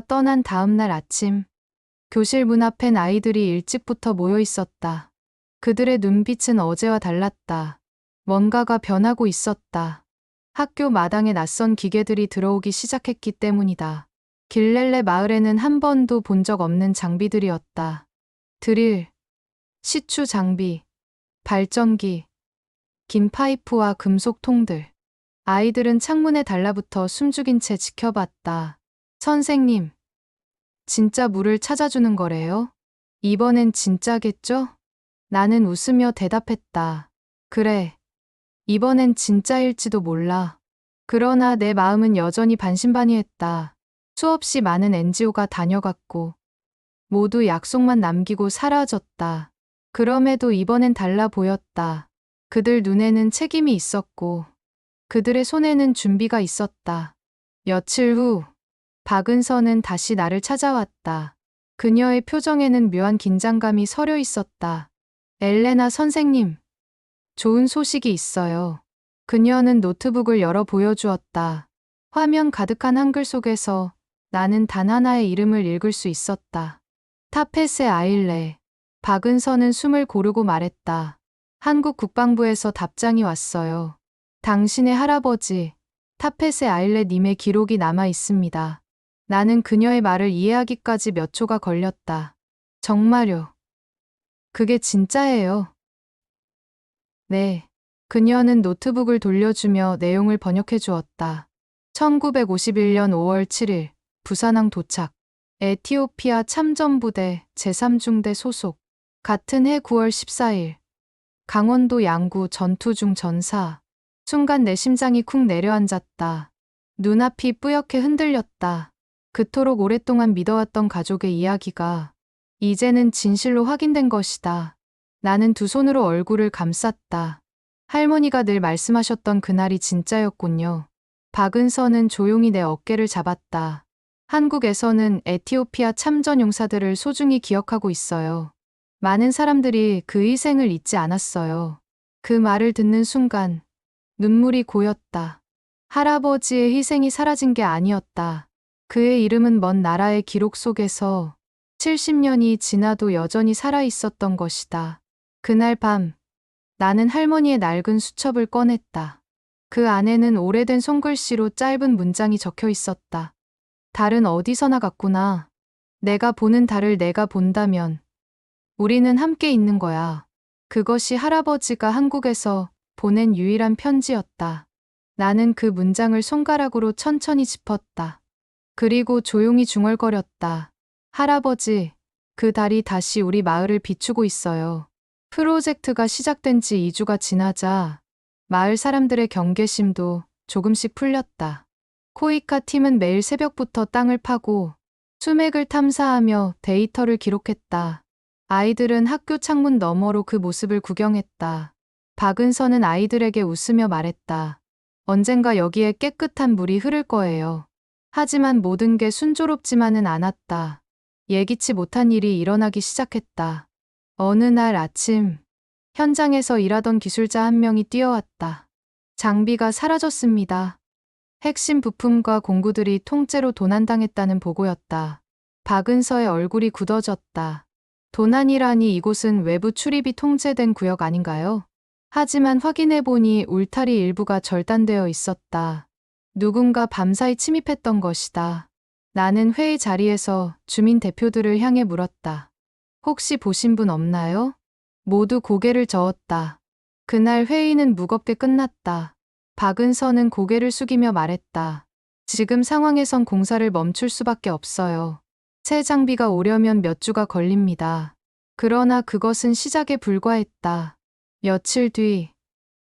떠난 다음 날 아침, 교실 문 앞엔 아이들이 일찍부터 모여 있었다. 그들의 눈빛은 어제와 달랐다. 뭔가가 변하고 있었다. 학교 마당에 낯선 기계들이 들어오기 시작했기 때문이다. 길렐레 마을에는 한 번도 본 적 없는 장비들이었다. 드릴, 시추 장비, 발전기, 긴 파이프와 금속 통들. 아이들은 창문에 달라붙어 숨죽인 채 지켜봤다. 선생님, 진짜 물을 찾아주는 거래요? 이번엔 진짜겠죠? 나는 웃으며 대답했다. 그래, 이번엔 진짜일지도 몰라. 그러나 내 마음은 여전히 반신반의했다. 수없이 많은 NGO가 다녀갔고, 모두 약속만 남기고 사라졌다. 그럼에도 이번엔 달라 보였다. 그들 눈에는 책임이 있었고, 그들의 손에는 준비가 있었다. 며칠 후, 박은서는 다시 나를 찾아왔다. 그녀의 표정에는 묘한 긴장감이 서려 있었다. 엘레나 선생님, 좋은 소식이 있어요. 그녀는 노트북을 열어 보여주었다. 화면 가득한 한글 속에서 나는 단 하나의 이름을 읽을 수 있었다. 타페세 아일레. 박은서는 숨을 고르고 말했다. 한국 국방부에서 답장이 왔어요. 당신의 할아버지, 타페세 아일레 님의 기록이 남아 있습니다. 나는 그녀의 말을 이해하기까지 몇 초가 걸렸다. 정말요? 그게 진짜예요? 네. 그녀는 노트북을 돌려주며 내용을 번역해 주었다. 1951년 5월 7일, 부산항 도착. 에티오피아 참전부대 제3중대 소속. 같은 해 9월 14일, 강원도 양구 전투 중 전사. 순간 내 심장이 쿵 내려앉았다. 눈앞이 뿌옇게 흔들렸다. 그토록 오랫동안 믿어왔던 가족의 이야기가 이제는 진실로 확인된 것이다. 나는 두 손으로 얼굴을 감쌌다. 할머니가 늘 말씀하셨던 그날이 진짜였군요. 박은서는 조용히 내 어깨를 잡았다. 한국에서는 에티오피아 참전 용사들을 소중히 기억하고 있어요. 많은 사람들이 그 희생을 잊지 않았어요. 그 말을 듣는 순간 눈물이 고였다. 할아버지의 희생이 사라진 게 아니었다. 그의 이름은 먼 나라의 기록 속에서 70년이 지나도 여전히 살아 있었던 것이다. 그날 밤, 나는 할머니의 낡은 수첩을 꺼냈다. 그 안에는 오래된 손글씨로 짧은 문장이 적혀 있었다. 달은 어디서나 같구나. 내가 보는 달을 내가 본다면 우리는 함께 있는 거야. 그것이 할아버지가 한국에서 보낸 유일한 편지였다. 나는 그 문장을 손가락으로 천천히 짚었다. 그리고 조용히 중얼거렸다. 할아버지, 그 달이 다시 우리 마을을 비추고 있어요. 프로젝트가 시작된 지 2주가 지나자 마을 사람들의 경계심도 조금씩 풀렸다. 코이카 팀은 매일 새벽부터 땅을 파고 수맥을 탐사하며 데이터를 기록했다. 아이들은 학교 창문 너머로 그 모습을 구경했다. 박은서는 아이들에게 웃으며 말했다. 언젠가 여기에 깨끗한 물이 흐를 거예요. 하지만 모든 게 순조롭지만은 않았다. 예기치 못한 일이 일어나기 시작했다. 어느 날 아침, 현장에서 일하던 기술자 한 명이 뛰어왔다. 장비가 사라졌습니다. 핵심 부품과 공구들이 통째로 도난당했다는 보고였다. 박은서의 얼굴이 굳어졌다. 도난이라니 이곳은 외부 출입이 통제된 구역 아닌가요? 하지만 확인해보니 울타리 일부가 절단되어 있었다. 누군가 밤사이 침입했던 것이다. 나는 회의 자리에서 주민 대표들을 향해 물었다. 혹시 보신 분 없나요? 모두 고개를 저었다. 그날 회의는 무겁게 끝났다. 박은서는 고개를 숙이며 말했다. 지금 상황에선 공사를 멈출 수밖에 없어요. 새 장비가 오려면 몇 주가 걸립니다. 그러나 그것은 시작에 불과했다. 며칠 뒤,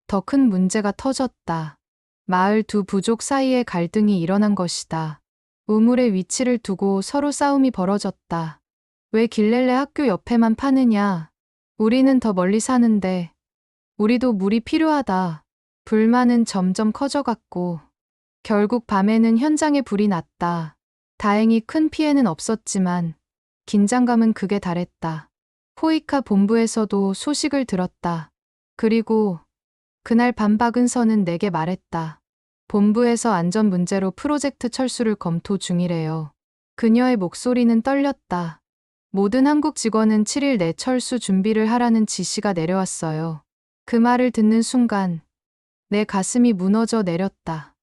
더 큰 문제가 터졌다. 마을 두 부족 사이에 갈등이 일어난 것이다. 우물의 위치를 두고 서로 싸움이 벌어졌다. 왜 길렐레 학교 옆에만 파느냐? 우리는 더 멀리 사는데. 우리도 물이 필요하다. 불만은 점점 커져갔고, 결국 밤에는 현장에 불이 났다. 다행히 큰 피해는 없었지만, 긴장감은 극에 달했다. 코이카 본부에서도 소식을 들었다. 그리고 그날 밤 박은서는 내게 말했다. 본부에서 안전 문제로 프로젝트 철수를 검토 중이래요. 그녀의 목소리는 떨렸다. 모든 한국 직원은 7일 내 철수 준비를 하라는 지시가 내려왔어요. 그 말을 듣는 순간 내 가슴이 무너져 내렸다.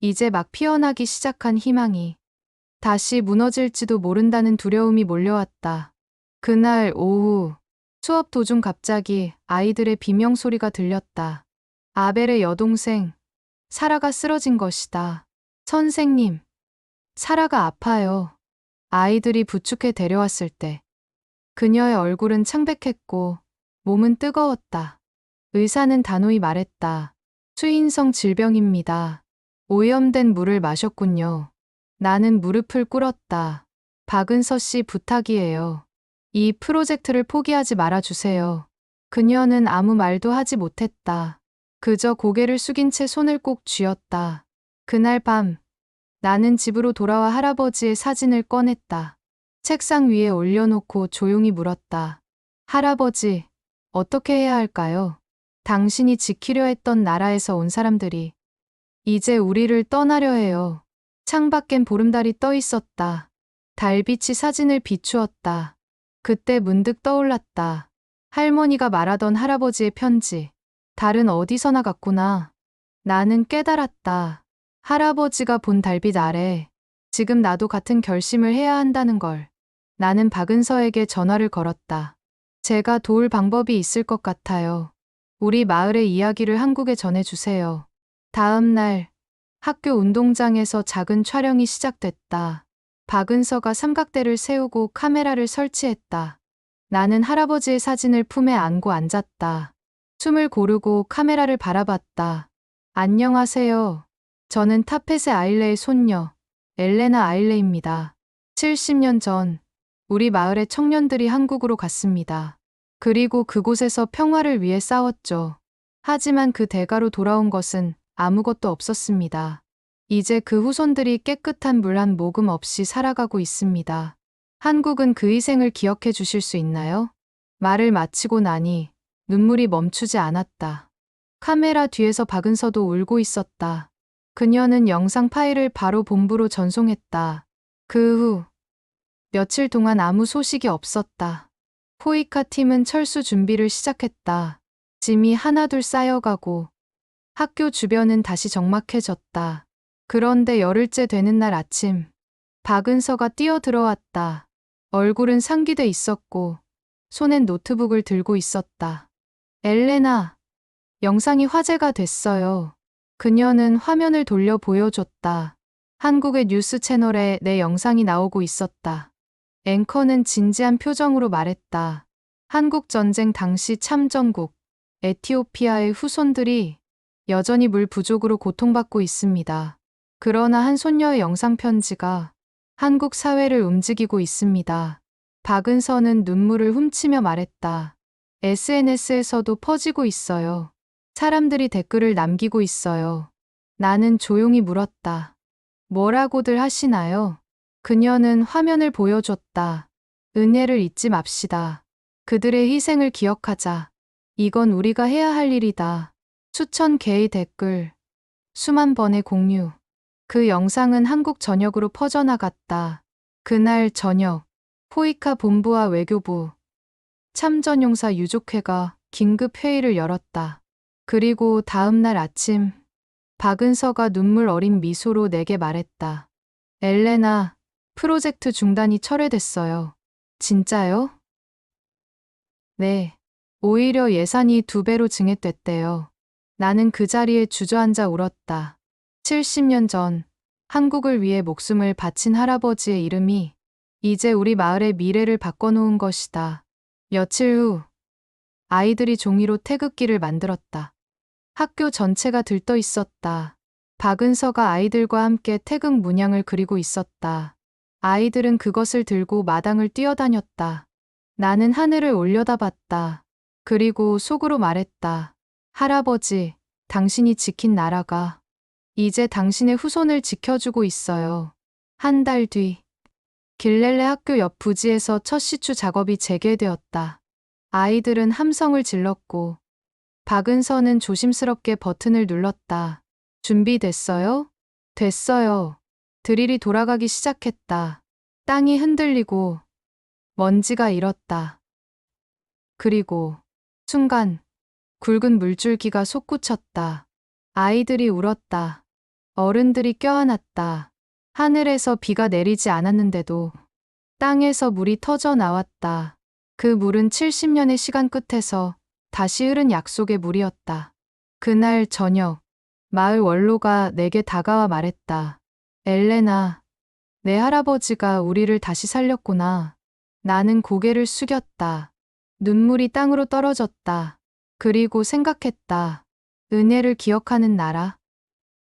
이제 막 피어나기 시작한 희망이 다시 무너질지도 모른다는 두려움이 몰려왔다. 그날 오후 수업 도중 갑자기 아이들의 비명소리가 들렸다. 아벨의 여동생 사라가 쓰러진 것이다. 선생님, 사라가 아파요. 아이들이 부축해 데려왔을 때 그녀의 얼굴은 창백했고 몸은 뜨거웠다. 의사는 단호히 말했다. 수인성 질병입니다. 오염된 물을 마셨군요. 나는 무릎을 꿇었다. 박은서 씨 부탁이에요. 이 프로젝트를 포기하지 말아주세요. 그녀는 아무 말도 하지 못했다. 그저 고개를 숙인 채 손을 꼭 쥐었다. 그날 밤 나는 집으로 돌아와 할아버지의 사진을 꺼냈다. 책상 위에 올려놓고 조용히 물었다. 할아버지, 어떻게 해야 할까요? 당신이 지키려 했던 나라에서 온 사람들이 이제 우리를 떠나려 해요. 창밖엔 보름달이 떠 있었다. 달빛이 사진을 비추었다. 그때 문득 떠올랐다. 할머니가 말하던 할아버지의 편지. 달은 어디서나 갔구나. 나는 깨달았다. 할아버지가 본 달빛 아래 지금 나도 같은 결심을 해야 한다는 걸. 나는 박은서에게 전화를 걸었다. 제가 도울 방법이 있을 것 같아요. 우리 마을의 이야기를 한국에 전해주세요. 다음 날 학교 운동장에서 작은 촬영이 시작됐다. 박은서가 삼각대를 세우고 카메라를 설치했다. 나는 할아버지의 사진을 품에 안고 앉았다. 숨을 고르고 카메라를 바라봤다. 안녕하세요. 저는 타펫의 아일레의 손녀, 엘레나 아일레입니다. 70년 전 우리 마을의 청년들이 한국으로 갔습니다. 그리고 그곳에서 평화를 위해 싸웠죠. 하지만 그 대가로 돌아온 것은 아무것도 없었습니다. 이제 그 후손들이 깨끗한 물 한 모금 없이 살아가고 있습니다. 한국은 그 희생을 기억해 주실 수 있나요? 말을 마치고 나니 눈물이 멈추지 않았다. 카메라 뒤에서 박은서도 울고 있었다. 그녀는 영상 파일을 바로 본부로 전송했다. 그 후 며칠 동안 아무 소식이 없었다. 포이카 팀은 철수 준비를 시작했다. 짐이 하나둘 쌓여가고 학교 주변은 다시 적막해졌다. 그런데 열흘째 되는 날 아침, 박은서가 뛰어들어왔다. 얼굴은 상기돼 있었고 손엔 노트북을 들고 있었다. 엘레나, 영상이 화제가 됐어요. 그녀는 화면을 돌려 보여줬다. 한국의 뉴스 채널에 내 영상이 나오고 있었다. 앵커는 진지한 표정으로 말했다. 한국 전쟁 당시 참전국, 에티오피아의 후손들이 여전히 물 부족으로 고통받고 있습니다. 그러나 한 손녀의 영상 편지가 한국 사회를 움직이고 있습니다. 박은서는 눈물을 훔치며 말했다. SNS에서도 퍼지고 있어요. 사람들이 댓글을 남기고 있어요. 나는 조용히 물었다. 뭐라고들 하시나요? 그녀는 화면을 보여줬다. 은혜를 잊지 맙시다. 그들의 희생을 기억하자. 이건 우리가 해야 할 일이다. 수천 개의 댓글, 수만 번의 공유. 그 영상은 한국 전역으로 퍼져나갔다. 그날 저녁, 포이카 본부와 외교부, 참전용사 유족회가 긴급 회의를 열었다. 그리고 다음 날 아침, 박은서가 눈물 어린 미소로 내게 말했다. 엘레나, 프로젝트 중단이 철회됐어요. 진짜요? 네. 오히려 예산이 2배로 증액됐대요. 나는 그 자리에 주저앉아 울었다. 70년 전 한국을 위해 목숨을 바친 할아버지의 이름이 이제 우리 마을의 미래를 바꿔놓은 것이다. 며칠 후 아이들이 종이로 태극기를 만들었다. 학교 전체가 들떠 있었다. 박은서가 아이들과 함께 태극 문양을 그리고 있었다. 아이들은 그것을 들고 마당을 뛰어다녔다. 나는 하늘을 올려다봤다. 그리고 속으로 말했다. 할아버지, 당신이 지킨 나라가 이제 당신의 후손을 지켜주고 있어요. 한 달 뒤, 길렐레 학교 옆 부지에서 첫 시추 작업이 재개되었다. 아이들은 함성을 질렀고 박은서는 조심스럽게 버튼을 눌렀다. 준비됐어요? 됐어요. 드릴이 돌아가기 시작했다. 땅이 흔들리고 먼지가 일었다. 그리고 순간 굵은 물줄기가 솟구쳤다. 아이들이 울었다. 어른들이 껴안았다. 하늘에서 비가 내리지 않았는데도 땅에서 물이 터져 나왔다. 그 물은 70년의 시간 끝에서 다시 흐른 약속의 물이었다. 그날 저녁, 마을 원로가 내게 다가와 말했다. 엘레나, 내 할아버지가 우리를 다시 살렸구나. 나는 고개를 숙였다. 눈물이 땅으로 떨어졌다. 그리고 생각했다. 은혜를 기억하는 나라.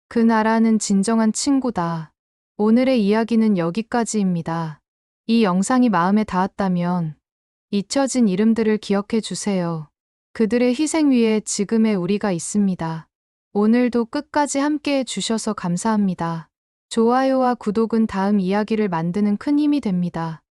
그 나라는 진정한 친구다. 오늘의 이야기는 여기까지입니다. 이 영상이 마음에 닿았다면 잊혀진 이름들을 기억해 주세요. 그들의 희생 위에 지금의 우리가 있습니다. 오늘도 끝까지 함께해 주셔서 감사합니다. 좋아요와 구독은 다음 이야기를 만드는 큰 힘이 됩니다.